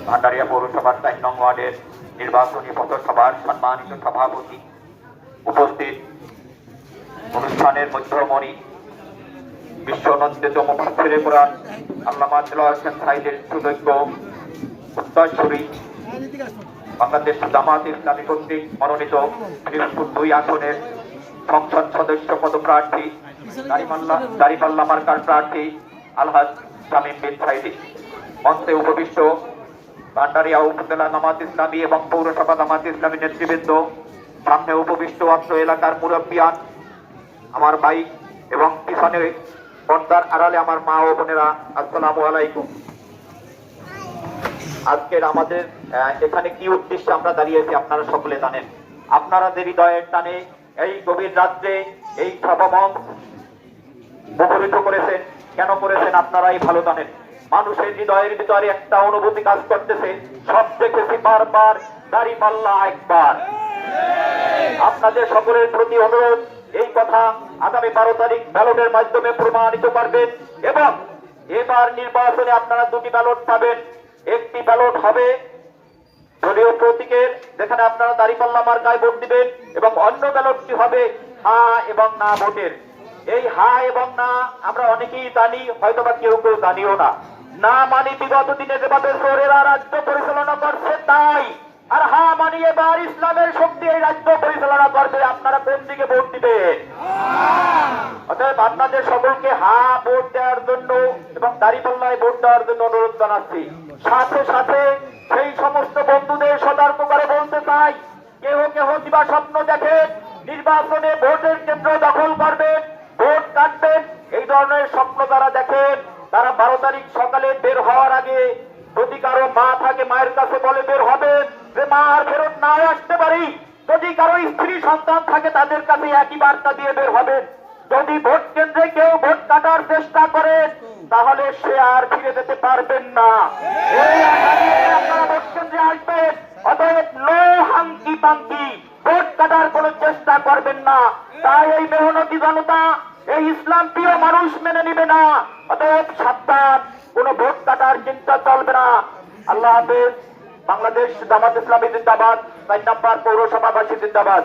ভান্ডারিয়া পৌরসভার ৪ নং ওয়ার্ডের নির্বাচনী পথসভার সম্মানিত সভাপতি, উপস্থিত অনুষ্ঠানের মধ্যমণি, বিশ্বনন্দিত মুফাসসিরে কুরআন আল্লামা দেলোয়ার হোসেন সাঈদীর সুযোগ্য উত্তরসূরি, বাংলাদেশ জামায়াতে ইসলামী কর্তৃক মনোনীত পিরোজপুর ২ আসনের সংসদ সদস্য পদপ্রার্থী, দাঁড়িপাল্লা মার্কার প্রার্থী আলহাজ শামীম বিন সাঈদী। মঞ্চে উপবিষ্ট ভান্ডারিয়া উপজেলা জামায়াত ইসলামী এবং পৌরসভা জামায়াত ইসলামী নেতৃবৃন্দ, সামনে উপবিষ্ট অত্র এলাকার মুরব্বিয়ান, আমার ভাই এবং পিছনে পর্দার আড়ালে আমার মা ও বোনেরা, আসসালামু আলাইকুম। আজকের আমাদের এখানে কি উদ্দেশ্যে আমরা দাঁড়িয়েছি আপনারা সকলে জানেন। আপনারা যে হৃদয়ের টানে এই গভীর রাত্রে এই সভামঞ্চ মুখরিত করেছেন, কেন করেছেন আপনারাই ভালো জানেন। মানুষের হৃদয়ের ভিতরে একটা অনুভূতি কাজ করতেছে, সব দেখেছি বারবার, দাঁড়িপাল্লা একবার। আপনাদের সকলের প্রতি অনুরোধ, এই কথা আগামী 12 তারিখ ব্যালটের মাধ্যমে প্রমাণিত করবেন এবং এবার নির্বাচনে আপনারা 2টি ব্যালট পাবেন। একটি ব্যালট হবে দলীয় প্রতীকের, যেখানে আপনারা দাঁড়িপাল্লা মার্কায় ভোট দিবেন, এবং অন্য ব্যালটটি হবে হা এবং না ভোটের। এই হা এবং না আমরা অনেকেই জানি, হয়তোবা কেউ কেউ জানিও না। না মানি বিগত দিনে যেভাবে চোরেরা রাজ্য পরিচালনা করছে তাই, আর হা মানি এবার ইসলামের শক্তি এই রাজ্য পরিচালনা করবে। আপনারা কোন দিকে ভোট দিবেন? অতএব আপনাদের সকলকে হা ভোট দেওয়ার জন্য এবং দাঁড়িপাল্লায় ভোট দেওয়ার জন্য অনুরোধ জানাচ্ছি। সাথে সাথে সেই সমস্ত বন্ধুদের সতর্ক করে বলতে চাই, কেহ কেহ দিবা স্বপ্ন দেখেন নির্বাচনে ভোটের কেন্দ্র দখল করবেন, ভোট কাটবেন, এই ধরনের স্বপ্ন যারা দেখেন তারা 12 তারিখ সকালে বের হওয়ার আগে যদি কারো মা থাকে মায়ের কাছে বলে বের হবে যে মা আর ফেরত নাও আসতে পারি। যদি কারো স্ত্রী সন্তান থাকে তাদের কাছে একই বার্তা দিয়ে বের হবেন। যদি ভোট কেন্দ্রে কেউ ভোট কাটার চেষ্টা করেন তাহলে সে আর ফিরে যেতে পারবেন না। এই আশা নিয়ে আপনারা ভোট কেন্দ্রে আসবেন। অতএব নো হাঙ্কি পাঙ্কি, ভোট কাটার কোন চেষ্টা করবেন না। তাই এই মেহনতি জনতা, এই ইসলাম প্রিয় মানুষ মেনে নিবে না। অতএব সাবধান, কোন ভোট কাটার চিন্তা চলবে না। আল্লাহ হাফেজ। বাংলাদেশ জামাত ইসলামী জিন্দাবাদ। 4 নম্বর পৌরসভাবাসী জিন্দাবাদ।